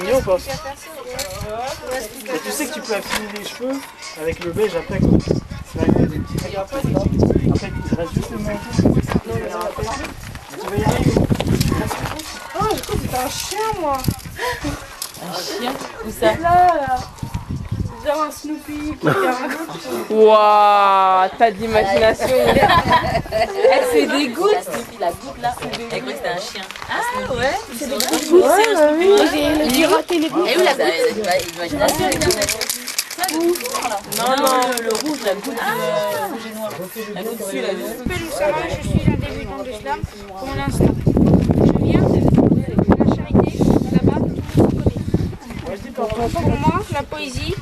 mignon ou pas? Et tu sais que tu peux affiner les cheveux avec le beige après quoi. Là, il y a des petits trucs après, il reste juste le manteau. Tu vas y arriver. Oh, je crois que c'était un chien, moi. Un chien? Où ça? Là. Genre un Snoopy. Waouh, t'as de l'imagination. Elle fait des gouttes. La goutte là. Elle croit que c'était un chien. Ah ouais. C'est des gouttes. Ouais, oui. J'ai raté les gouttes. Et où la goutte? L'imagination. Non, le rouge, la goutte rouge et noir. La goutte dessus, la goutte. Je m'appelle Oussama, je suis un débutant de l'islam pour l'instant. Je viens de la charité, là-bas, tout le monde se connaît. Pour moi, la poésie,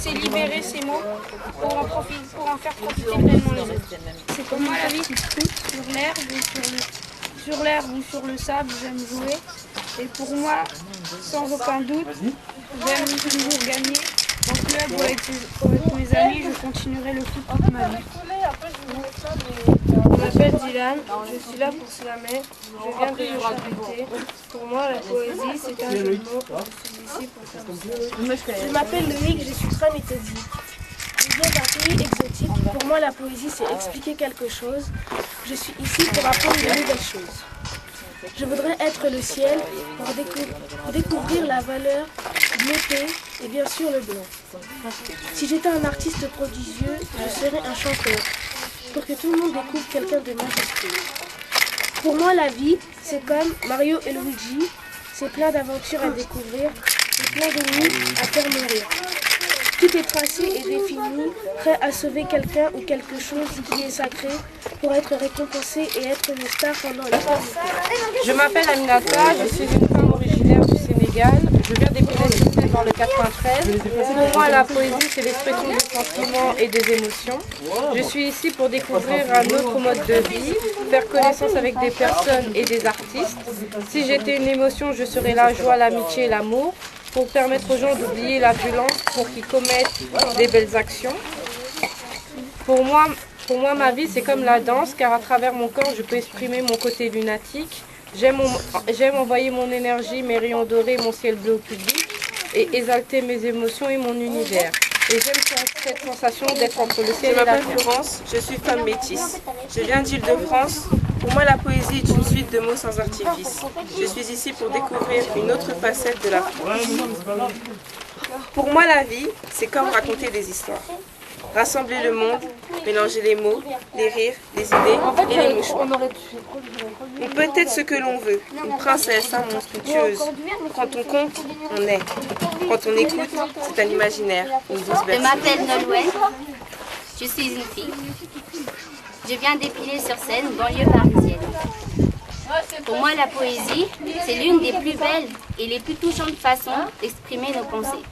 c'est libérer ses mots pour en faire profiter pleinement les autres. C'est comme moi la vie, sur l'herbe ou sur le sable, j'aime jouer. Et pour moi, sans aucun doute, j'aime toujours gagner. En club ou avec mes amis, je continuerai le foot toute ma vie. Je m'appelle Dylan, je suis là pour slammer, je viens de la charité. Pour moi, la poésie, c'est un jeu de mots. Je suis ici pour faire ça. Je m'appelle Loïc, je suis très méthodique. Je viens d'un pays exotique. Pour moi, la poésie, c'est expliquer quelque chose. Je suis ici pour apprendre de nouvelles choses. Je voudrais être le ciel pour découvrir la valeur bleutée et bien sûr le blanc. Si j'étais un artiste prodigieux, je serais un chanteur, pour que tout le monde découvre quelqu'un de majestueux. Pour moi, la vie, c'est comme Mario et Luigi, c'est plein d'aventures à découvrir, et plein d'ennemis à faire mourir. Tout est tracé et défini, prêt à sauver quelqu'un ou quelque chose qui est sacré pour être récompensé et être une star pendant l'éternité. Je m'appelle Aminata, je suis une femme originaire du Sénégal. Je viens d'épouser sur scène dans le 93. Pour moi, la poésie, c'est l'expression des sentiments et des émotions. Je suis ici pour découvrir un autre mode de vie, faire connaissance avec des personnes et des artistes. Si j'étais une émotion, je serais la joie, l'amitié et l'amour, pour permettre aux gens d'oublier la violence, pour qu'ils commettent des belles actions. Pour moi, ma vie, c'est comme la danse, car à travers mon corps, je peux exprimer mon côté lunatique. J'aime envoyer mon énergie, mes rayons dorés, mon ciel bleu au public, et exalter mes émotions et mon univers. Et j'aime cette sensation d'être entre le ciel et la terre. Je m'appelle Florence, je suis femme métisse. Je viens d'Île-de-France. Pour moi, la poésie est une suite de mots sans artifice. Je suis ici pour découvrir une autre facette de la France. Pour moi, la vie, c'est comme raconter des histoires. Rassembler le monde, mélanger les mots, les rires, les idées et les mouchoirs. On peut être ce que l'on veut, une princesse, monstrueuse. Quand on compte, on est. Quand on écoute, c'est un imaginaire, une douce Je berceuse. m'appelle Nolwenn, je suis une fille. Je viens d'Épinay sur Seine, banlieue parisienne. Pour moi, la poésie, c'est l'une des plus belles et les plus touchantes façons d'exprimer nos pensées.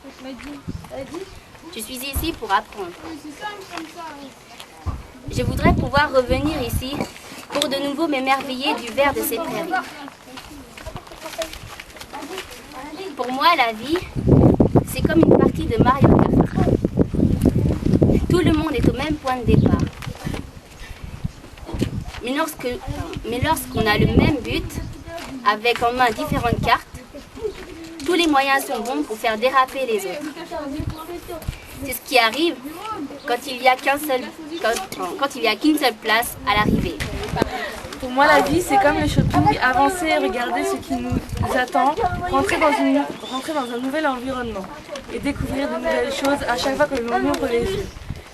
Je suis ici pour apprendre. Je voudrais pouvoir revenir ici pour de nouveau m'émerveiller du vert de ces prairies. Pour moi, la vie, c'est comme une partie de Mario Kart. Tout le monde est au même point de départ. Mais lorsqu'on a le même but, avec en main différentes cartes, tous les moyens sont bons pour faire déraper les autres. C'est ce qui arrive quand il n'y a qu'une seule place à l'arrivée. Pour moi, la vie, c'est comme le shopping, avancer et regarder ce qui nous attend, rentrer dans un nouvel environnement et découvrir de nouvelles choses à chaque fois que l'on ouvre les yeux.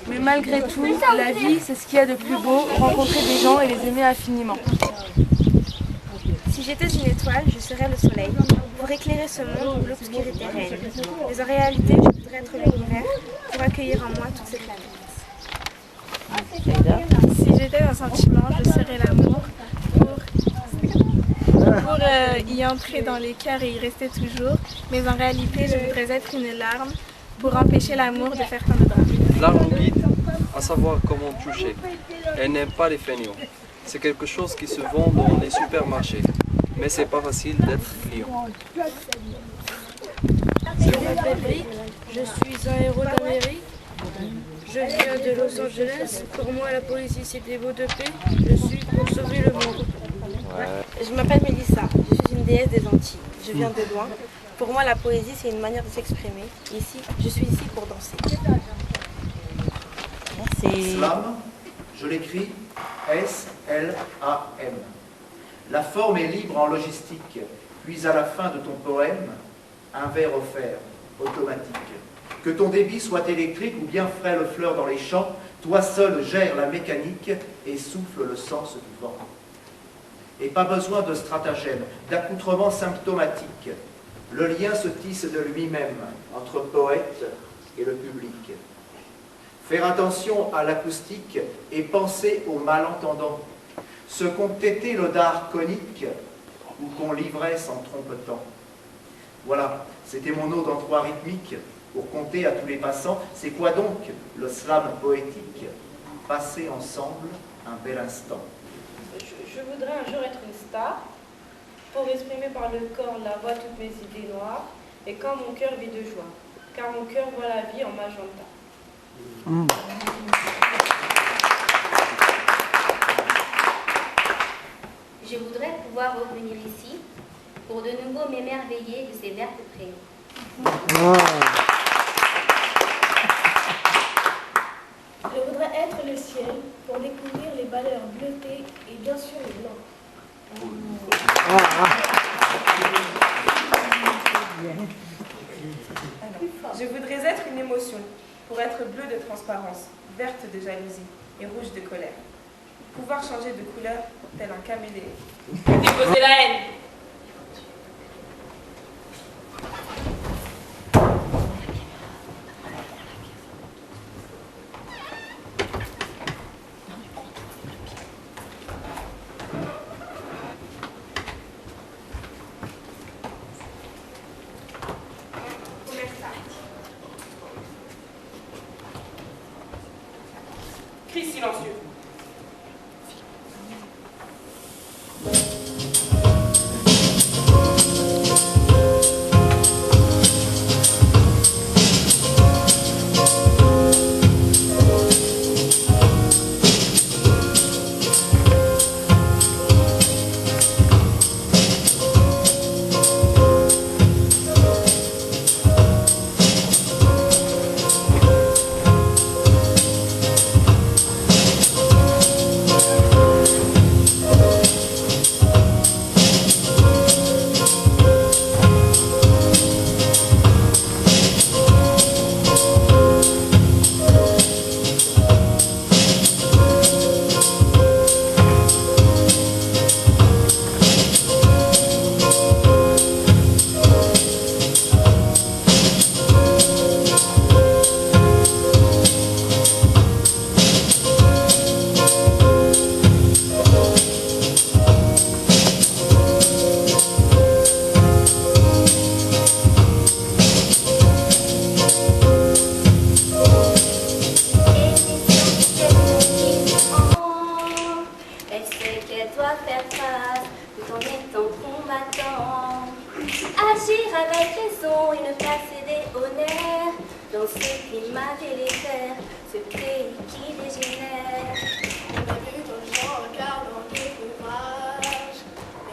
Mais malgré tout, la vie, c'est ce qu'il y a de plus beau, rencontrer des gens et les aimer infiniment. Si j'étais une étoile, je serais le soleil, pour éclairer ce monde où l'obscurité règne. Mais en réalité, je voudrais être la lumière, pour accueillir en moi toute cette planète. Si j'étais un sentiment, je serais l'amour, pour y entrer dans les cœurs et y rester toujours. Mais en réalité, je voudrais être une larme, pour empêcher l'amour de faire tant de drames. L'arme guide à savoir comment toucher. Elle n'aime pas les feignants. C'est quelque chose qui se vend dans les supermarchés. Mais c'est pas facile d'être client. Je m'appelle Rick, je suis un héros d'Amérique. Je viens de Los Angeles. Pour moi, la poésie, c'est des mots de paix. Je suis pour sauver le monde. Je m'appelle Mélissa, je suis une déesse des Antilles. Je viens de loin. Pour moi, la poésie, c'est une manière de s'exprimer. Ici, je suis ici pour danser. Slam, je l'écris S-L-A-M. La forme est libre en logistique, puis à la fin de ton poème, un vers offert, automatique. Que ton débit soit électrique ou bien frêle fleur dans les champs, toi seul gères la mécanique et souffle le sens du vent. Et pas besoin de stratagème, d'accoutrement symptomatique. Le lien se tisse de lui-même entre poète et le public. Faire attention à l'acoustique et penser aux malentendants. Ce qu'ont été le dard conique ou qu'on l'ivresse en trompe-temps. Voilà, c'était mon ode en 3 rythmiques pour compter à tous les passants. C'est quoi donc le slam poétique? Passer ensemble un bel instant. Je voudrais un jour être une star pour exprimer par le corps, la voix, toutes mes idées noires et quand mon cœur vit de joie, car mon cœur voit la vie en magenta. Je voudrais pouvoir revenir ici pour de nouveau m'émerveiller de ces vertes prairies. Je voudrais être le ciel pour découvrir les valeurs bleutées et bien sûr les blancs. Je voudrais être une émotion, pour être bleue de transparence, verte de jalousie et rouge de colère. Pouvoir changer de couleur tel un caméléon. Déposer la haine. Cri silencieux. Agir avec raison et ne pas céder au nerf. Dans ce climat délétère, ce pays qui dégénère. On a vu ton champ, regarde dans tes ouvrages.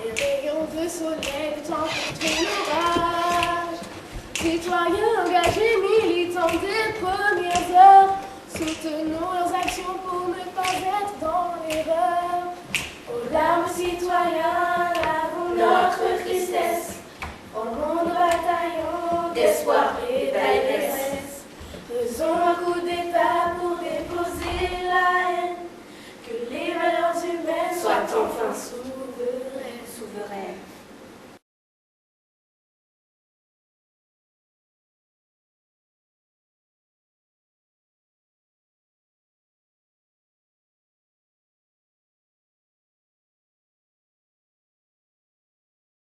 Les rayons de soleil temps contre l'orage. Citoyens engagés, militants des premières heures. Soutenons leurs actions pour ne pas être dans l'erreur. Aux larmes citoyens, lavons notre tristesse. Formons nos bataillons d'espoir et d'allégresse. Faisons un coup d'état pour déposer la haine. Que les valeurs humaines soient enfin souveraines.